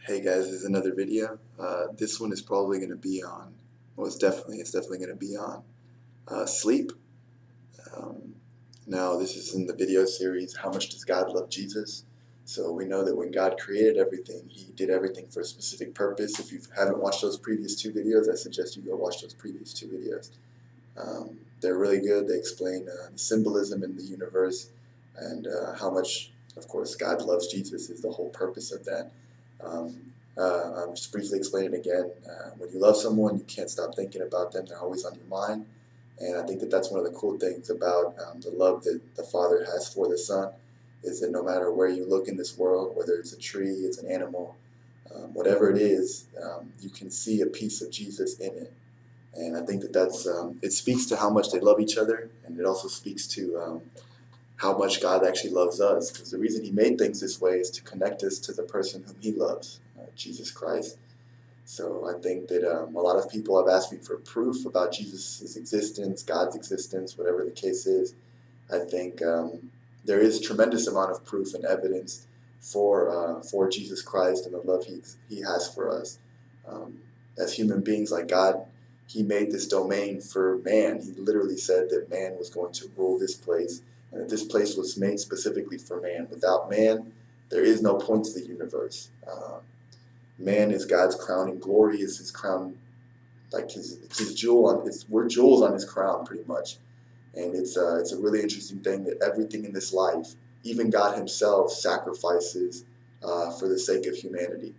Hey guys, this is another video. This one is probably going to be on, well, it's definitely going to be on sleep. Um, Now, this is in the video series, How Much Does God Love Jesus? So we know that when God created everything, He did everything for a specific purpose. If you haven't watched those previous two videos, I suggest you go watch those previous two videos. They're really good. They explain the symbolism in the universe and how much, of course, God loves Jesus is the whole purpose of that. I'll just briefly explain it again. When you love someone, you can't stop thinking about them. They're always on your mind. And I think that that's one of the cool things about the love that the Father has for the Son, is that no matter where you look in this world, whether it's a tree, it's an animal, whatever it is, you can see a piece of Jesus in it. And I think that it speaks to how much they love each other, and it also speaks to how much God actually loves us. Because the reason He made things this way is to connect us to the person whom He loves, Jesus Christ. So I think that a lot of people have asked me for proof about Jesus' existence, God's existence, whatever the case is. I think there is tremendous amount of proof and evidence for Jesus Christ and the love He has for us. As human beings, like God, He made this domain for man. He literally said that man was going to rule this place, and that this place was made specifically for man. Without man, there is no point to the universe. Man is God's crowning glory, is His crown, like his jewel on his. We're jewels on His crown, pretty much. And it's a really interesting thing that everything in this life, even God Himself, sacrifices for the sake of humanity.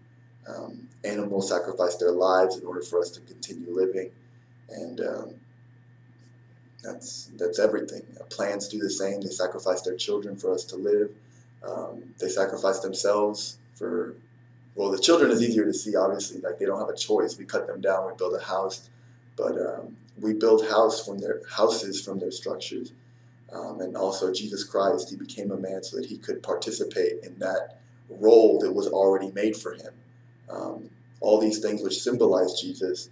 Animals sacrifice their lives in order for us to continue living, and that's everything. Plants do the same. They sacrifice their children for us to live. They sacrifice themselves for, well, the children is easier to see, obviously. Like, they don't have a choice. We cut them down, we build a house. But we build houses from their structures. And also Jesus Christ, He became a man so that He could participate in that role that was already made for Him. All these things which symbolize Jesus,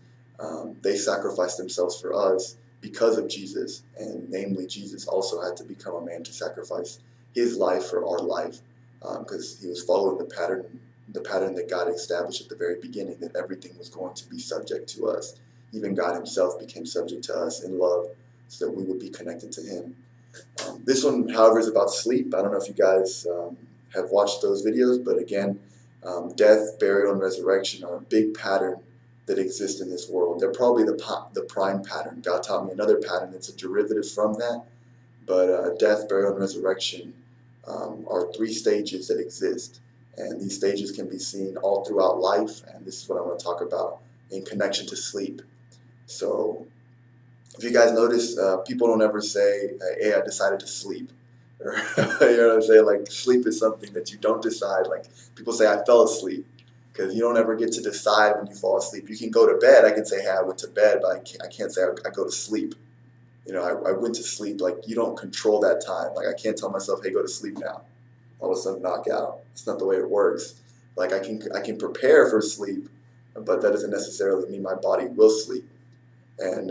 they sacrificed themselves for us because of Jesus. And namely, Jesus also had to become a man to sacrifice His life for our life, because He was following the pattern that God established at the very beginning, that everything was going to be subject to us. Even God Himself became subject to us in love so that we would be connected to Him. This one, however, is about sleep. I don't know if you guys have watched those videos, but again, death, burial, and resurrection are a big pattern that exists in this world. They're probably the prime pattern. God taught me another pattern that's a derivative from that, but death, burial, and resurrection are three stages that exist. And these stages can be seen all throughout life, and this is what I want to talk about in connection to sleep. So, if you guys notice, people don't ever say, hey, I decided to sleep. Or, you know what I'm saying? Like, sleep is something that you don't decide. Like, people say, I fell asleep. Because you don't ever get to decide when you fall asleep. You can go to bed. I can say, hey, I went to bed, but I can't say I go to sleep. You know, I went to sleep. Like, you don't control that time. Like, I can't tell myself, hey, go to sleep now. All of a sudden knock out. It's not the way it works. Like, I can prepare for sleep, but that doesn't necessarily mean my body will sleep. And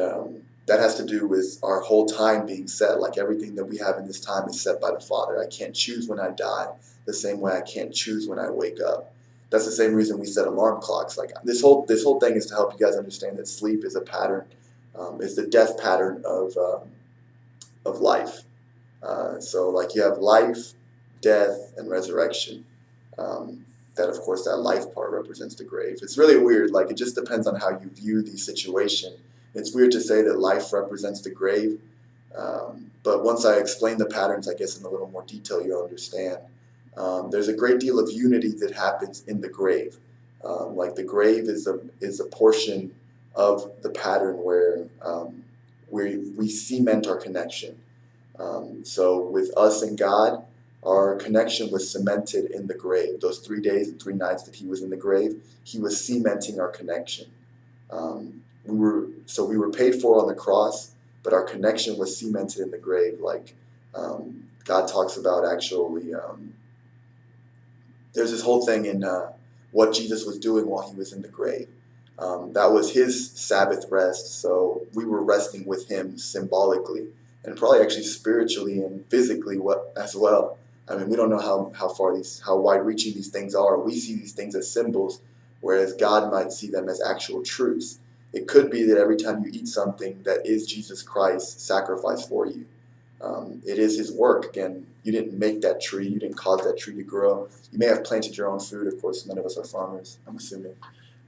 that has to do with our whole time being set. Like, everything that we have in this time is set by the Father. I can't choose when I die the same way I can't choose when I wake up. That's the same reason we set alarm clocks. Like, this whole thing is to help you guys understand that sleep is a pattern, is the death pattern of life. So, like, you have life, death, and resurrection. That, of course, that life part represents the grave. It's really weird. Like, it just depends on how you view the situation. It's weird to say that life represents the grave, but once I explain the patterns, I guess, in a little more detail, you'll understand. There's a great deal of unity that happens in the grave. Like, the grave is a portion of the pattern where we cement our connection. So with us and God, our connection was cemented in the grave. Those 3 days and 3 nights that He was in the grave, He was cementing our connection. We were paid for on the cross, but our connection was cemented in the grave. Like, God talks about, actually, there's this whole thing in what Jesus was doing while He was in the grave. That was His Sabbath rest, so we were resting with Him symbolically, and probably actually spiritually and physically as well. I mean, we don't know how wide-reaching these things are. We see these things as symbols, whereas God might see them as actual truths. It could be that every time you eat something that is Jesus Christ sacrificed for you. It is his work. Again, you didn't make that tree. You didn't cause that tree to grow. You may have planted your own food. Of course, none of us are farmers, I'm assuming.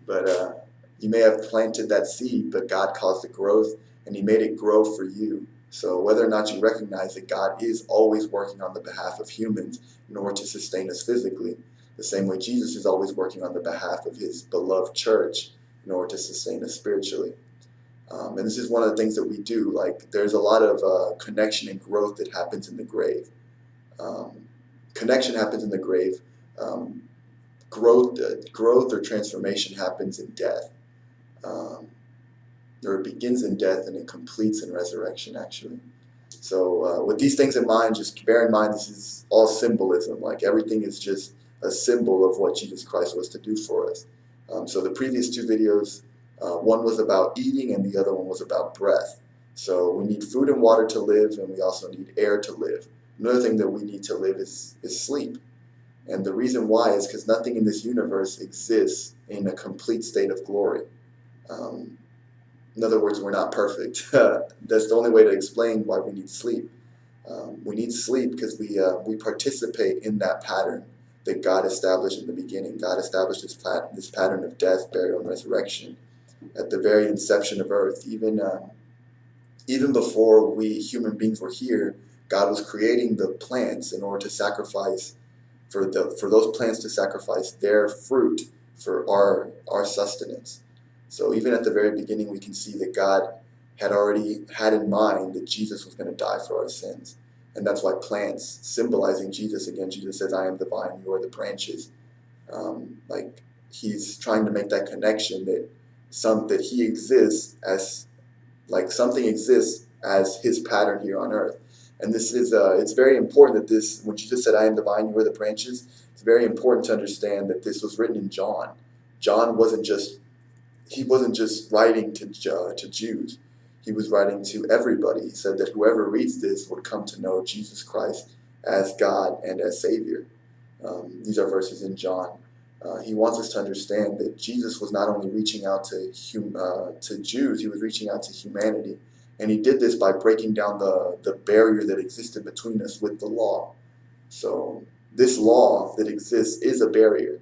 But you may have planted that seed, but God caused the growth, and he made it grow for you. So whether or not you recognize that God is always working on the behalf of humans in order to sustain us physically, the same way Jesus is always working on the behalf of his beloved church in order to sustain us spiritually. And this is one of the things that we do. Like, there's a lot of connection and growth that happens in the grave. Connection happens in the grave. Growth or transformation happens in death. Or it begins in death and it completes in resurrection, actually. So with these things in mind, just bear in mind this is all symbolism. Like, everything is just a symbol of what Jesus Christ was to do for us. So the previous two videos, one was about eating and the other one was about breath. So we need food and water to live, and we also need air to live. Another thing that we need to live is sleep. And the reason why is because nothing in this universe exists in a complete state of glory. In other words, we're not perfect. That's the only way to explain why we need sleep. We need sleep because we participate in that pattern that God established in the beginning. God established this pattern of death, burial, and resurrection at the very inception of earth. Even before we human beings were here, God was creating the plants in order to sacrifice, for those plants to sacrifice their fruit for our sustenance. So even at the very beginning, we can see that God had already had in mind that Jesus was going to die for our sins. And that's why plants, symbolizing Jesus, again, Jesus says, I am the vine, you are the branches. Like, he's trying to make that connection that he exists as, like, something exists as his pattern here on earth. And this is, it's very important that this, when Jesus said, I am the vine, you are the branches, it's very important to understand that this was written in John. John wasn't just writing to Jews. He was writing to everybody. He said that whoever reads this would come to know Jesus Christ as God and as Savior. These are verses in John. He wants us to understand that Jesus was not only reaching out to Jews, he was reaching out to humanity. And he did this by breaking down the barrier that existed between us with the law. So this law that exists is a barrier.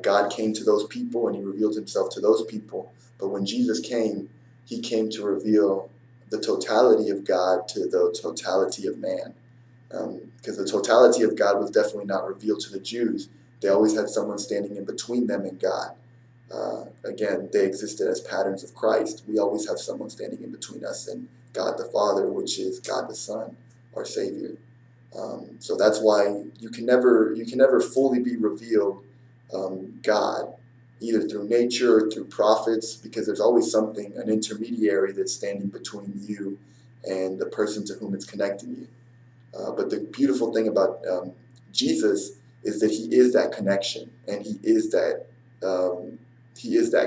God came to those people and he revealed himself to those people. But when Jesus came, he came to reveal the totality of God to the totality of man. Because the totality of God was definitely not revealed to the Jews. They always had someone standing in between them and God. Again, they existed as patterns of Christ. We always have someone standing in between us and God the Father, which is God the Son, our Savior. So that's why you can never fully be revealed God, either through nature or through prophets, because there's always something, an intermediary that's standing between you and the person to whom it's connecting you. But the beautiful thing about Jesus is that he is that connection, and he is that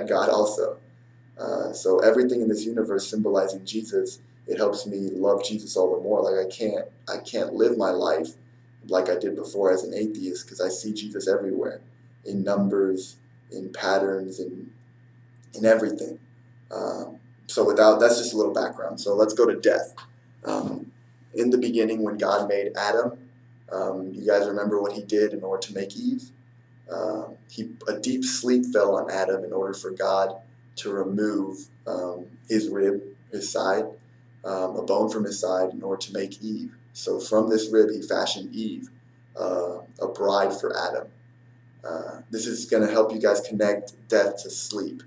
God also. So everything in this universe symbolizing Jesus, it helps me love Jesus all the more. Like, I can't live my life like I did before as an atheist, because I see Jesus everywhere, in numbers, in patterns, in everything. So that's just a little background. So let's go to death. In the beginning, when God made Adam, you guys remember what he did in order to make Eve? A deep sleep fell on Adam in order for God to remove his rib, his side, a bone from his side, in order to make Eve. So from this rib, he fashioned Eve, a bride for Adam. This is going to help you guys connect death to sleep.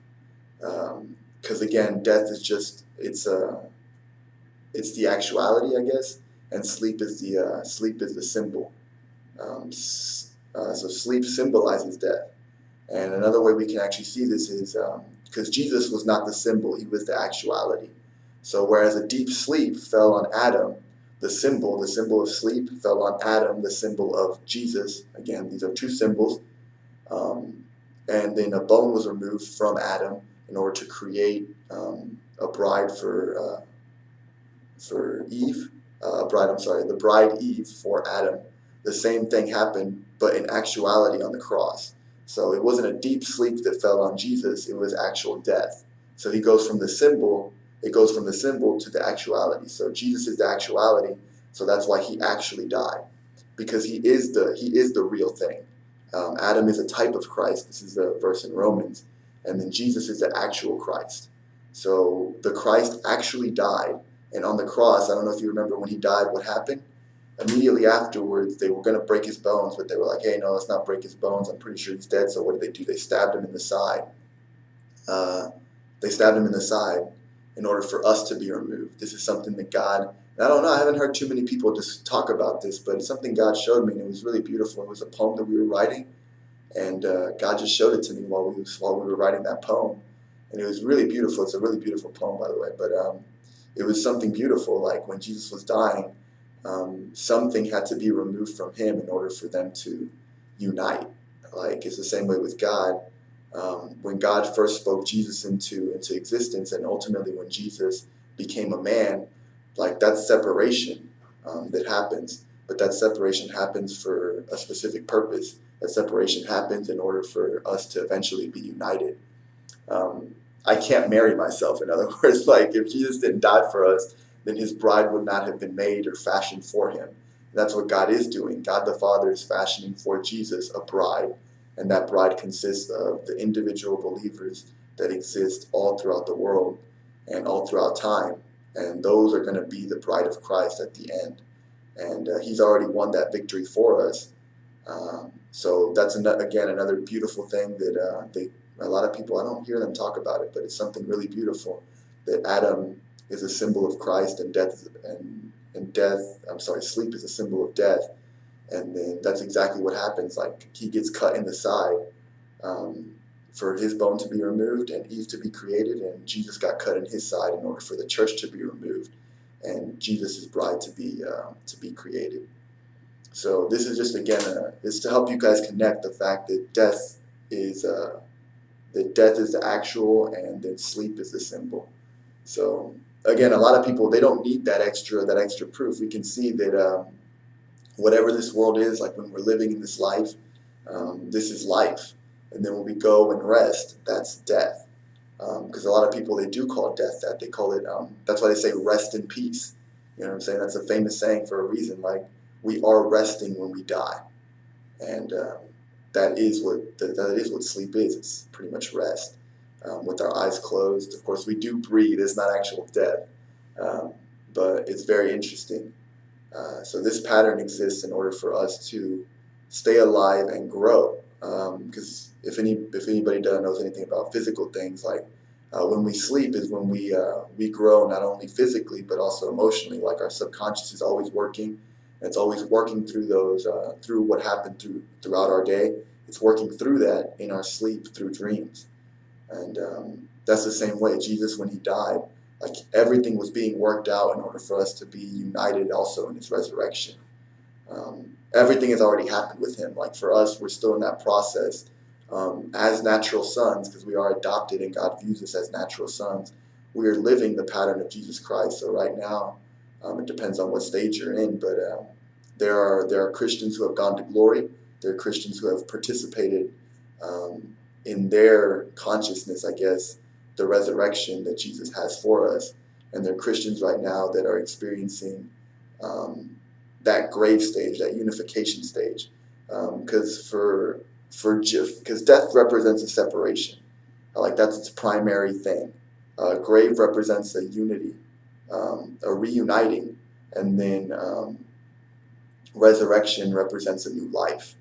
Because again, death is just, it's the actuality, I guess, and sleep is the symbol. So sleep symbolizes death. And another way we can actually see this is because Jesus was not the symbol, he was the actuality. So whereas a deep sleep fell on Adam, the symbol of sleep fell on Adam, the symbol of Jesus. Again, these are two symbols. And then a bone was removed from Adam in order to create a bride for Eve. The bride Eve for Adam. The same thing happened, but in actuality on the cross. So it wasn't a deep sleep that fell on Jesus, it was actual death. So he goes from the symbol, it goes from the symbol to the actuality. So Jesus is the actuality, so that's why he actually died. Because he is the real thing. Adam is a type of Christ. This is the verse in Romans. And then Jesus is the actual Christ. So the Christ actually died. And on the cross, I don't know if you remember when he died, what happened? Immediately afterwards, they were going to break his bones, but they were like, hey, no, let's not break his bones. I'm pretty sure he's dead. So what did they do? They stabbed him in the side. They stabbed him in the side in order for us to be removed. This is something that God, and I don't know, I haven't heard too many people just talk about this, but it's something God showed me, and it was really beautiful. It was a poem that we were writing, and God just showed it to me while we were writing that poem, and it was really beautiful. It's a really beautiful poem, by the way, but it was something beautiful. Like when Jesus was dying, something had to be removed from him in order for them to unite. Like it's the same way with God. When God first spoke Jesus into existence, and ultimately when Jesus became a man, like that's separation that happens. But that separation happens for a specific purpose. That separation happens in order for us to eventually be united. I can't marry myself, in other words. Like if Jesus didn't die for us, then his bride would not have been made or fashioned for him. And that's what God is doing. God the Father is fashioning for Jesus a bride, and that bride consists of the individual believers that exist all throughout the world and all throughout time. And those are going to be the bride of Christ at the end. And he's already won that victory for us. So that's again another beautiful thing that a lot of people, I don't hear them talk about it, but it's something really beautiful that Adam is a symbol of Christ, and sleep is a symbol of death. And then that's exactly what happens. Like he gets cut in the side for his bone to be removed and Eve to be created, and Jesus got cut in his side in order for the church to be removed and Jesus' bride to be created. So this is just again, it's to help you guys connect the fact that death is the actual, and then sleep is the symbol. So again, a lot of people, they don't need that extra proof. We can see that whatever this world is, like when we're living in this life, this is life, and then when we go and rest, that's death. Because a lot of people, they do call death that. They call it. That's why they say rest in peace. You know what I'm saying? That's a famous saying for a reason. Like we are resting when we die, and that is what sleep is. It's pretty much rest with our eyes closed. Of course, we do breathe. It's not actual death, but it's very interesting. So this pattern exists in order for us to stay alive and grow. Because if anybody knows anything about physical things, like when we sleep is when we grow, not only physically but also emotionally. Like our subconscious is always working. And it's always working through through what happened throughout our day. It's working through that in our sleep through dreams. And that's the same way. Jesus, when he died, like everything was being worked out in order for us to be united also in his resurrection. Everything has already happened with him. Like for us, we're still in that process as natural sons, because we are adopted and God views us as natural sons. We are living the pattern of Jesus Christ. So right now, it depends on what stage you're in, but there are Christians who have gone to glory. There are Christians who have participated in their consciousness, I guess, the resurrection that Jesus has for us. And there are Christians right now that are experiencing that grave stage, that unification stage, because because death represents a separation. Like that's its primary thing. Grave represents a unity, a reuniting, and then resurrection represents a new life.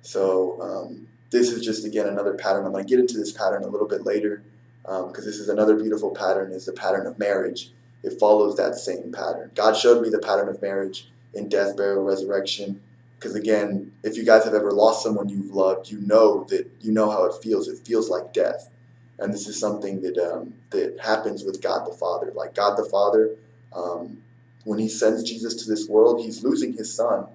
So this is just again another pattern. I'm going to get into this pattern a little bit later, because this is another beautiful pattern. Is the pattern of marriage. It follows that same pattern. God showed me the pattern of marriage in death, burial, resurrection. Because again, if you guys have ever lost someone you've loved, you know how it feels. It feels like death, and this is something that happens with God the Father. Like God the Father, when He sends Jesus to this world, He's losing His Son.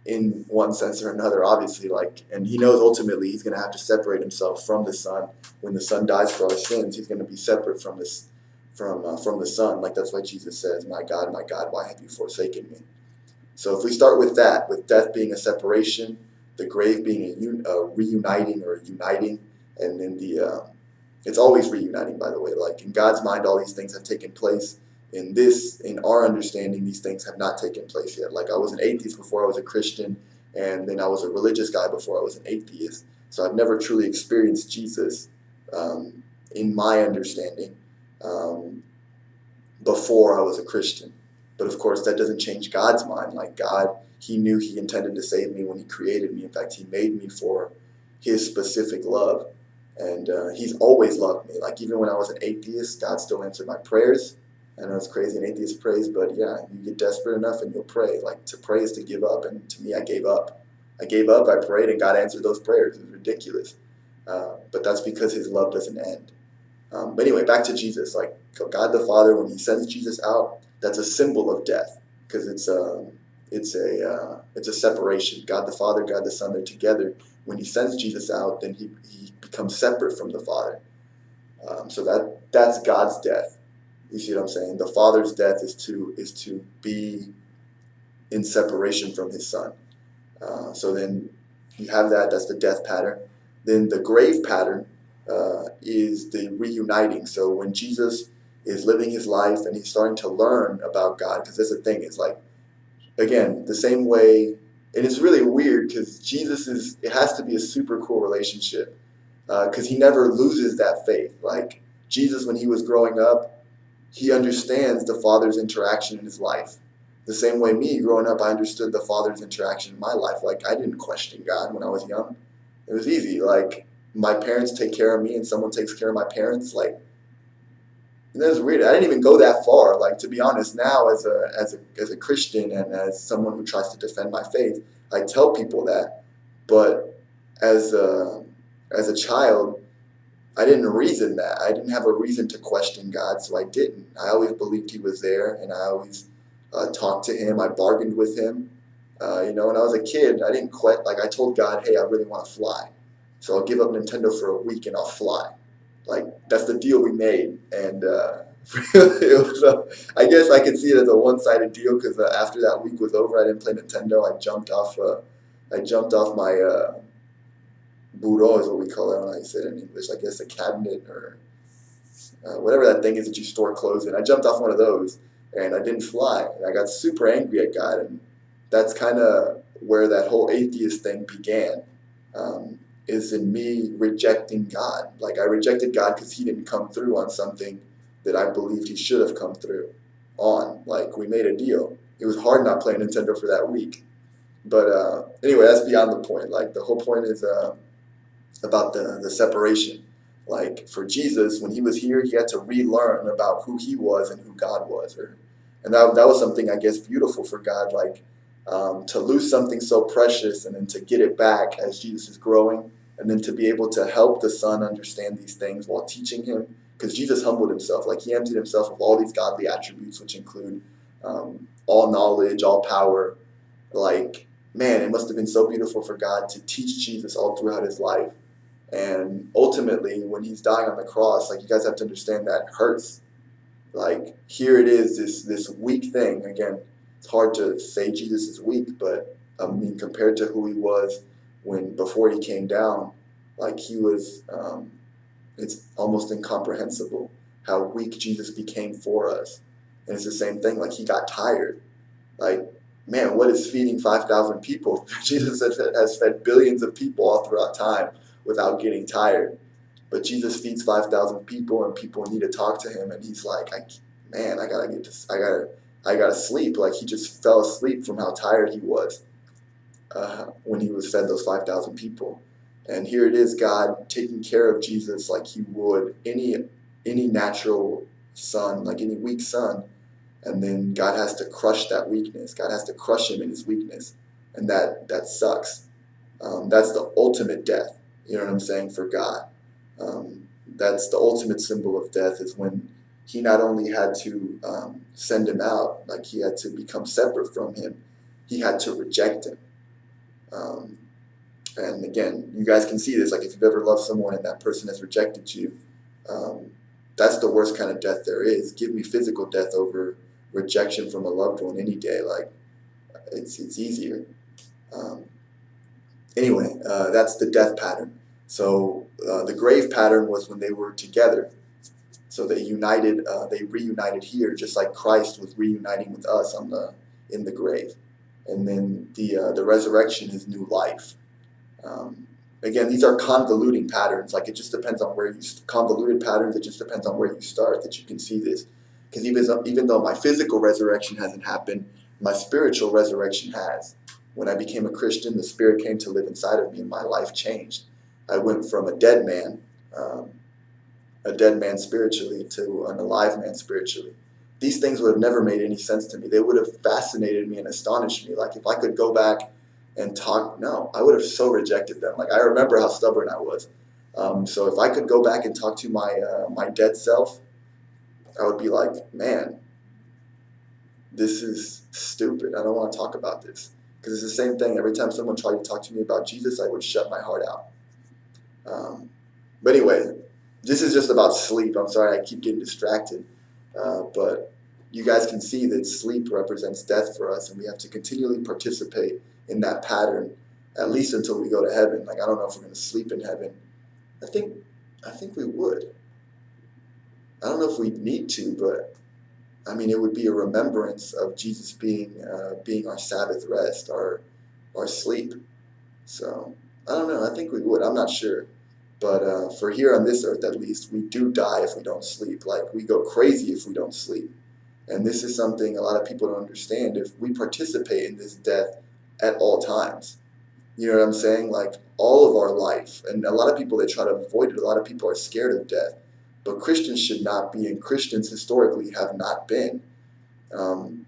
In one sense or another, obviously, and He knows ultimately He's going to have to separate Himself from the Son. When the Son dies for our sins, He's going to be separate from the Son. Like that's why Jesus says, my God, why have you forsaken me?" So if we start with that, with death being a separation, the grave being a reuniting or a uniting, and then it's always reuniting, by the way. Like in God's mind, all these things have taken place. In our understanding, these things have not taken place yet. Like I was an atheist before I was a Christian, and then I was a religious guy before I was an atheist. So I've never truly experienced Jesus, in my understanding, um, before I was a Christian. But of course, that doesn't change God's mind. Like God, He knew He intended to save me when He created me. In fact, He made me for His specific love. And He's always loved me. Like even when I was an atheist, God still answered my prayers. I know it's crazy, an atheist prays, but yeah, you get desperate enough and you'll pray. Like to pray is to give up. And to me, I gave up. I gave up, I prayed, and God answered those prayers. It was ridiculous. But that's because His love doesn't end. But anyway, back to Jesus. Like God the Father, when He sends Jesus out, that's a symbol of death because it's a separation. God the Father, God the Son, they're together. When He sends Jesus out, then He becomes separate from the Father. So that's God's death. You see what I'm saying? The Father's death is to be in separation from His Son. So then you have that. That's the death pattern. Then the grave pattern is the reuniting. So when Jesus is living His life and He's starting to learn about God, because that's the thing. It's like, again, the same way, and it's really weird because it has to be a super cool relationship because He never loses that faith. Like Jesus, when He was growing up, He understands the Father's interaction in His life. The same way me, growing up, I understood the Father's interaction in my life. Like, I didn't question God when I was young. It was easy. Like, my parents take care of me and someone takes care of my parents. Like, and that's weird. I didn't even go that far. Like, to be honest, now as a Christian and as someone who tries to defend my faith, I tell people that. But as a child, I didn't reason that. I didn't have a reason to question God, so I didn't. I always believed He was there, and I always talked to Him. I bargained with Him. When I was a kid, I didn't quit. Like I told God, "Hey, I really want to fly, so I'll give up Nintendo for a week and I'll fly." Like that's the deal we made, and it was. I guess I could see it as a one-sided deal because after that week was over, I didn't play Nintendo. I jumped off. I jumped off my bureau is what we call it. I don't know how you say it in English. I guess a cabinet or whatever that thing is that you store clothes in. I jumped off one of those and I didn't fly. And I got super angry at God, and that's kind of where that whole atheist thing began. Is in me rejecting God. Like I rejected God because He didn't come through on something that I believed He should have come through on. Like we made a deal. It was hard not playing Nintendo for that week. But anyway, that's beyond the point. Like the whole point is about the separation. Like for Jesus, when He was here, He had to relearn about who He was and who God was. And that was something, I guess, beautiful for God. Like to lose something so precious and then to get it back as Jesus is growing, and then to be able to help the Son understand these things while teaching Him. Because Jesus humbled Himself. Like He emptied Himself of all these godly attributes, which include all knowledge, all power. Like, man, it must have been so beautiful for God to teach Jesus all throughout His life. And ultimately, when He's dying on the cross, like you guys have to understand that hurts. Like here it is, this weak thing. Again, it's hard to say Jesus is weak, but I mean compared to who He was before He came down, like He was. It's almost incomprehensible how weak Jesus became for us. And it's the same thing. Like He got tired. Like, man, what is feeding 5,000 people? Jesus has fed billions of people all throughout time without getting tired. But Jesus feeds 5,000 people, and people need to talk to Him, and He's like, I gotta sleep. Like He just fell asleep from how tired He was when He was fed those 5,000 people. And here it is, God taking care of Jesus like He would any natural son, like any weak son. And then God has to crush that weakness. God has to crush Him in His weakness, and that sucks. That's the ultimate death. You know what I'm saying? For God, that's the ultimate symbol of death. Is when He not only had to send Him out, like He had to become separate from Him, He had to reject Him. And again, you guys can see this. Like if you've ever loved someone and that person has rejected you, that's the worst kind of death there is. Give me physical death over rejection from a loved one any day. Like it's easier. Anyway, that's the death pattern. So the grave pattern was when they were together. So they reunited here, just like Christ was reuniting with us in the grave. And then the resurrection is new life. Um, Again, these are convoluting patterns. Like it just depends on where convoluted patterns. It just depends on where you start that you can see this. Because even though my physical resurrection hasn't happened, my spiritual resurrection has. When I became a Christian, the Spirit came to live inside of me, and my life changed. I went from um, a dead man spiritually to an alive man spiritually. These things would have never made any sense to me. They would have fascinated me and astonished me. Like if I could go back and talk, no, I would have so rejected them. Like I remember how stubborn I was. So if I could go back and talk to my dead self, I would be like, man, this is stupid. I don't want to talk about this because it's the same thing. Every time someone tried to talk to me about Jesus, I would shut my heart out. Um, but anyway, this is just about sleep. I'm sorry, I keep getting distracted. But you guys can see that sleep represents death for us, and we have to continually participate in that pattern, at least until we go to heaven. Like I don't know if we're going to sleep in heaven. I think, I think we would. I don't know if we need to, but I mean, it would be a remembrance of Jesus being our Sabbath rest, our sleep. So I don't know. I think we would. I'm not sure. But for here on this earth, at least, we do die if we don't sleep. Like we go crazy if we don't sleep. And this is something a lot of people don't understand. If we participate in this death at all times, you know what I'm saying? Like all of our life. And a lot of people, they try to avoid it. A lot of people are scared of death. But Christians should not be, and Christians historically have not been. Um,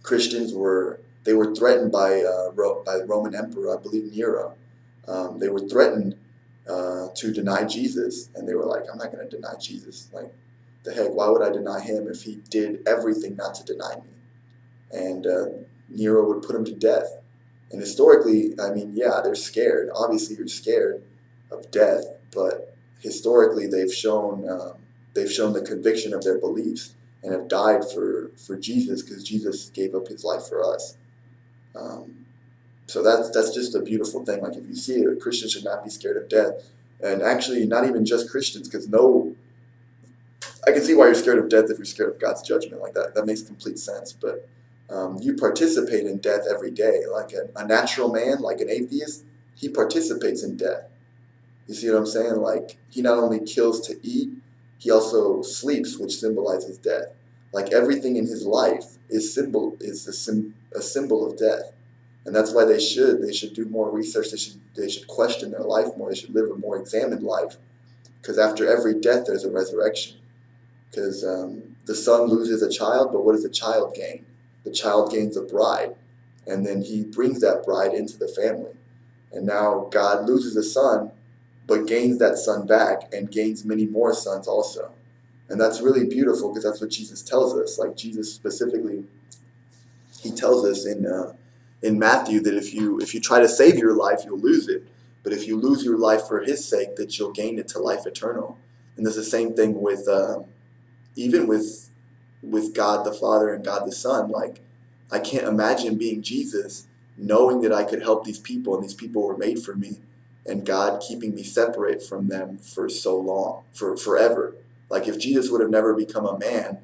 Christians were threatened by the Roman Emperor, I believe Nero. They were threatened to deny Jesus, and they were like, "I'm not going to deny Jesus. Like, the heck? Why would I deny him if he did everything not to deny me?" And Nero would put him to death. And historically, I mean, yeah, they're scared. Obviously, you're scared of death, but historically, they've shown the conviction of their beliefs and have died for Jesus because Jesus gave up his life for us. Um, so that's just a beautiful thing. Like if you see it, Christians should not be scared of death, and actually, not even just Christians, because no, I can see why you're scared of death if you're scared of God's judgment. Like that, that makes complete sense. But you participate in death every day. Like a natural man, like an atheist, he participates in death. You see what I'm saying? Like he not only kills to eat, he also sleeps, which symbolizes death. Like everything in his life a symbol of death, and that's why they should do more research. They should question their life more. They should live a more examined life, because after every death there's a resurrection. Because the son loses a child, but what does the child gain? The child gains a bride, and then he brings that bride into the family. And now God loses a son, but gains that son back and gains many more sons also. And that's really beautiful because that's what Jesus tells us. Like Jesus specifically, he tells us in Matthew that if you try to save your life, you'll lose it. But if you lose your life for His sake, that you'll gain it to life eternal. And there's the same thing with even with God the Father and God the Son. Like I can't imagine being Jesus, knowing that I could help these people and these people were made for me, and God keeping me separate from them for so long, for forever. Like if Jesus would have never become a man,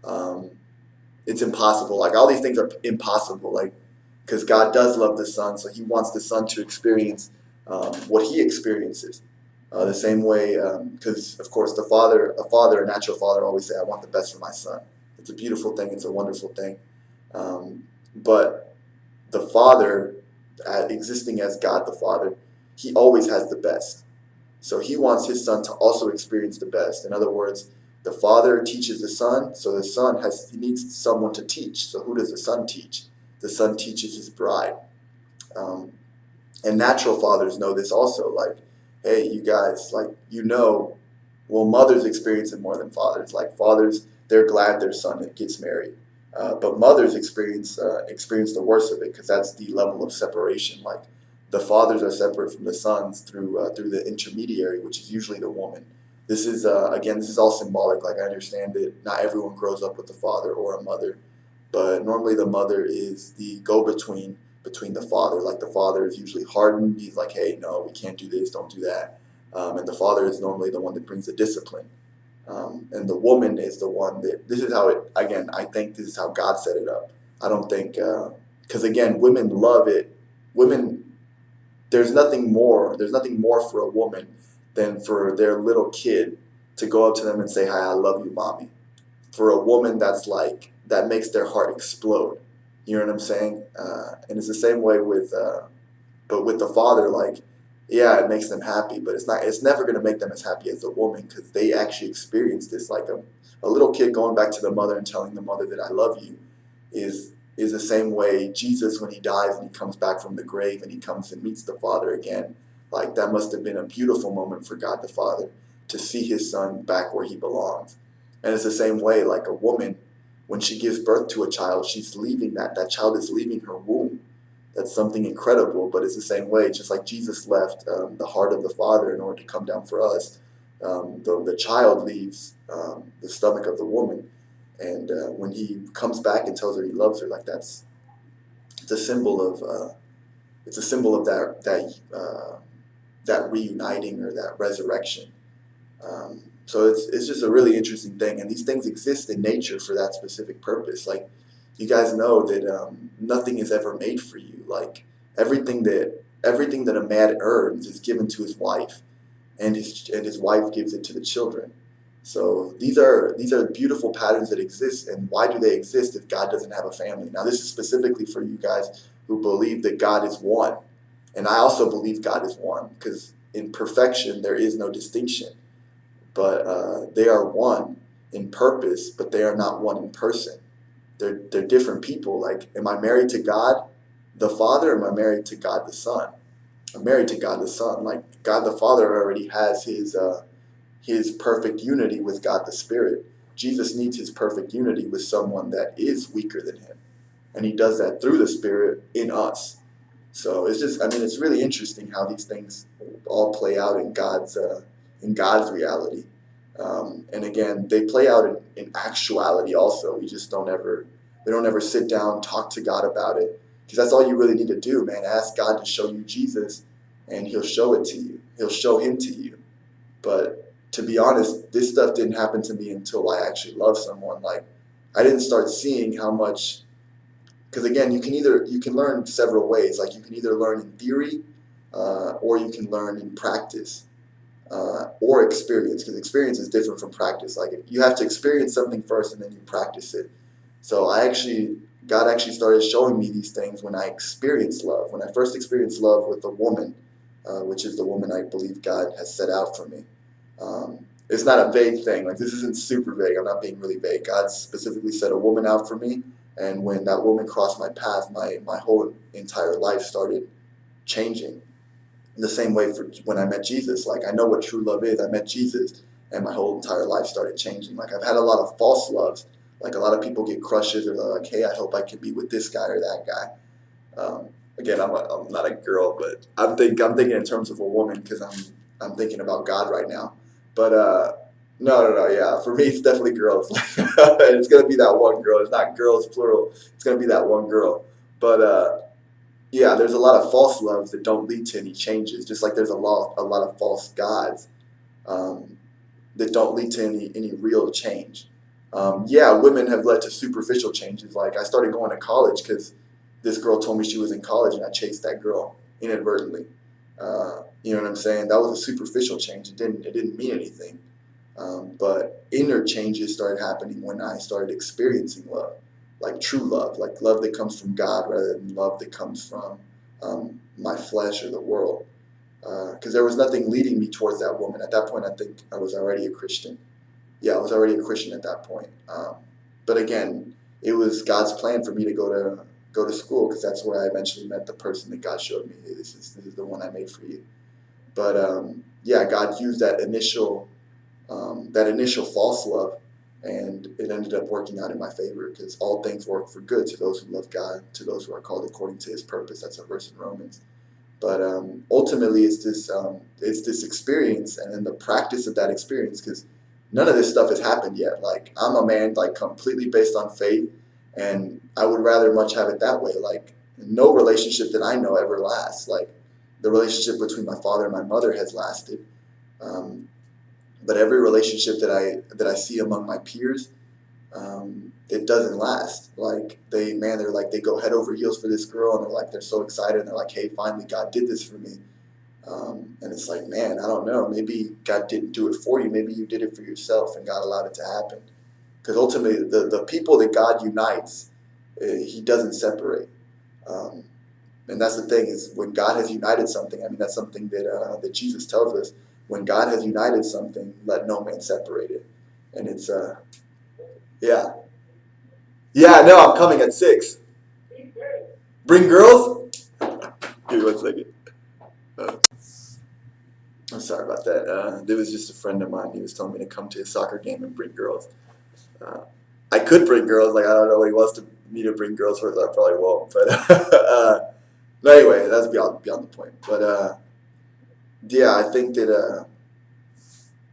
um, it's impossible. Like all these things are impossible. Like because God does love the Son, so He wants the Son to experience what He experiences. The same way, because of course a natural father, always say, "I want the best for my son." It's a beautiful thing. It's a wonderful thing. But the Father, existing as God the Father, He always has the best. So He wants His Son to also experience the best. In other words, the Father teaches the Son, so the Son he needs someone to teach. So who does the Son teach? The Son teaches His bride. Um, and natural fathers know this also. Like, hey, you guys, like well, mothers experience it more than fathers. Like fathers, they're glad their son gets married, but mothers experience the worst of it because that's the level of separation. Like the fathers are separate from the sons through the intermediary, which is usually the woman. This is again, this is all symbolic. Like I understand that not everyone grows up with a father or a mother, but normally the mother is the go-between between the father. Like the father is usually hardened. He's like, hey, no, we can't do this, don't do that. And the father is normally the one that brings the discipline. And the woman is the one that, this is how it, again, I think this is how God set it up. I don't think, because again, women love it. Women, there's nothing more for a woman than for their little kid to go up to them and say, hi, I love you, mommy. For a woman, that's like, that makes their heart explode. You know what I'm saying? And it's the same way with, but with the father, like, yeah, it makes them happy, but it's never going to make them as happy as a woman because they actually experience this. Like a little kid going back to the mother and telling the mother that I love you is the same way Jesus, when he dies and he comes back from the grave and he comes and meets the father again. Like that must have been a beautiful moment for God the Father to see his son back where he belongs. And it's the same way, like a woman, when she gives birth to a child, she's leaving that child is leaving her womb. That's something incredible, but it's the same way, just like Jesus left the heart of the Father in order to come down for us. The child leaves the stomach of the woman, and when he comes back and tells her he loves her, like it's a symbol of that reuniting or that resurrection. So it's just a really interesting thing, and these things exist in nature for that specific purpose. Like you guys know that nothing is ever made for you. Like everything that a man earns is given to his wife, and his wife gives it to the children. So these are beautiful patterns that exist, and why do they exist if God doesn't have a family? Now this is specifically for you guys who believe that God is one, and I also believe God is one because in perfection there is no distinction, but they are one in purpose, but they are not one in person. They're different people. Like, am I married to God the Father, or am I married to God the Son? I'm married to God the Son. Like God the Father already has his perfect unity with God the Spirit. Jesus needs his perfect unity with someone that is weaker than him, and he does that through the Spirit in us. So it's just, I mean, it's really interesting how these things all play out in God's reality. And again, they play out in actuality also. We don't ever sit down, talk to God about it, because that's all you really need to do, man. Ask God to show you Jesus, and he'll show it to you. He'll show him to you. But to be honest, this stuff didn't happen to me until I actually loved someone. Like, I didn't start seeing how much, because again, you can learn several ways. Like you can either learn in theory, or you can learn in practice, or experience. Because experience is different from practice. Like you have to experience something first, and then you practice it. So God actually started showing me these things when I experienced love. When I first experienced love with a woman, which is the woman I believe God has set out for me. It's not a vague thing. Like this isn't super vague. I'm not being really vague. God specifically set a woman out for me, and when that woman crossed my path, my whole entire life started changing. In the same way for when I met Jesus, like I know what true love is. I met Jesus, and my whole entire life started changing. Like I've had a lot of false loves. Like a lot of people get crushes, or they're like, hey, I hope I can be with this guy or that guy. Again, I'm not a girl, but I'm thinking in terms of a woman because I'm thinking about God right now. But no, yeah. For me, it's definitely girls. It's gonna be that one girl. It's not girls plural. It's gonna be that one girl. But yeah, there's a lot of false loves that don't lead to any changes. Just like there's a lot of false gods um, that don't lead to any real change. Yeah, women have led to superficial changes. Like I started going to college because this girl told me she was in college, and I chased that girl inadvertently. You know what I'm saying? That was a superficial change. It didn't mean anything. But inner changes started happening when I started experiencing love, like true love, like love that comes from God rather than love that comes from my flesh or the world. Because there was nothing leading me towards that woman. At that point, I think I was already a Christian. Yeah, I was already a Christian at that point. But again, it was God's plan for me to go to school because that's where I eventually met the person that God showed me. Hey, this is the one I made for you. But yeah, God used that initial false love, and it ended up working out in my favor because all things work for good to those who love God, to those who are called according to His purpose. That's a verse in Romans. But ultimately, it's this experience and then the practice of that experience, because none of this stuff has happened yet. I'm a man like completely based on faith, and I would rather much have it that way. Like no relationship that I know ever lasts. Like the relationship between my father and my mother has lasted, um, but every relationship that I see among my peers, it doesn't last. Like they're like they go head over heels for this girl, and they're so excited, and they're like, hey, finally God did this for me. And it's like, man, I don't know. Maybe God didn't do it for you. Maybe you did it for yourself, and God allowed it to happen. Because ultimately, the people that God unites, He doesn't separate. Um, and that's the thing, is when God has united something. I mean, that's something that Jesus tells us. When God has united something, let no man separate it. And it's yeah, yeah. No, I'm coming at 6. Bring girls. Give me 1 second. Uh, I'm sorry about that. There was just a friend of mine. He was telling me to come to his soccer game and bring girls. Uh, I could bring girls. Like I don't know what he wants me to bring girls for. So I probably won't. But anyway, that's beyond the point. But yeah, I think that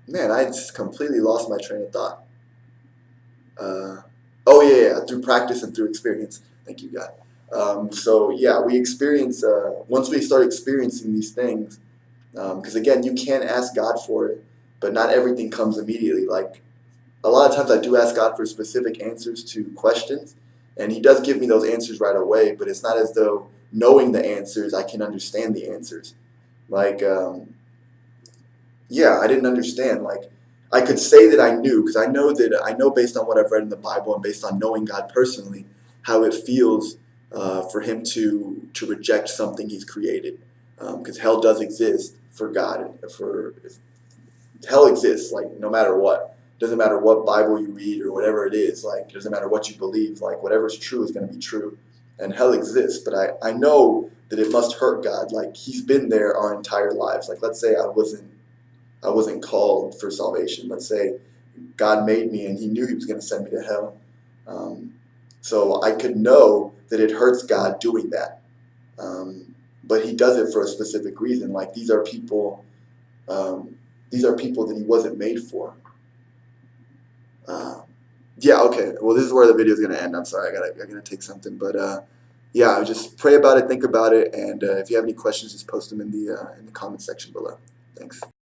man, I just completely lost my train of thought. Uh, oh yeah, through practice and through experience. Thank you, God. So yeah, we experience once we start experiencing these things. Because again, you can ask God for it, but not everything comes immediately. Like a lot of times, I do ask God for specific answers to questions, and He does give me those answers right away. But it's not as though knowing the answers, I can understand the answers. Like, yeah, I didn't understand. Like, I could say that I knew because I know based on what I've read in the Bible and based on knowing God personally, how it feels for Him to reject something He's created. Because hell does exist for God. For hell exists, like no matter what. Doesn't matter what Bible you read or whatever it is. Like, doesn't matter what you believe. Like, whatever's true is going to be true, and hell exists. But I know that it must hurt God. Like He's been there our entire lives. Like, let's say I wasn't called for salvation. Let's say God made me and He knew He was going to send me to hell. Um, so I could know that it hurts God doing that. But He does it for a specific reason. Like um, these are people that He wasn't made for. Uh, yeah, okay. Well, this is where the video is going to end. I'm sorry, I gotta take something. But yeah, just pray about it, think about it, and if you have any questions, just post them in the comment section below. Thanks.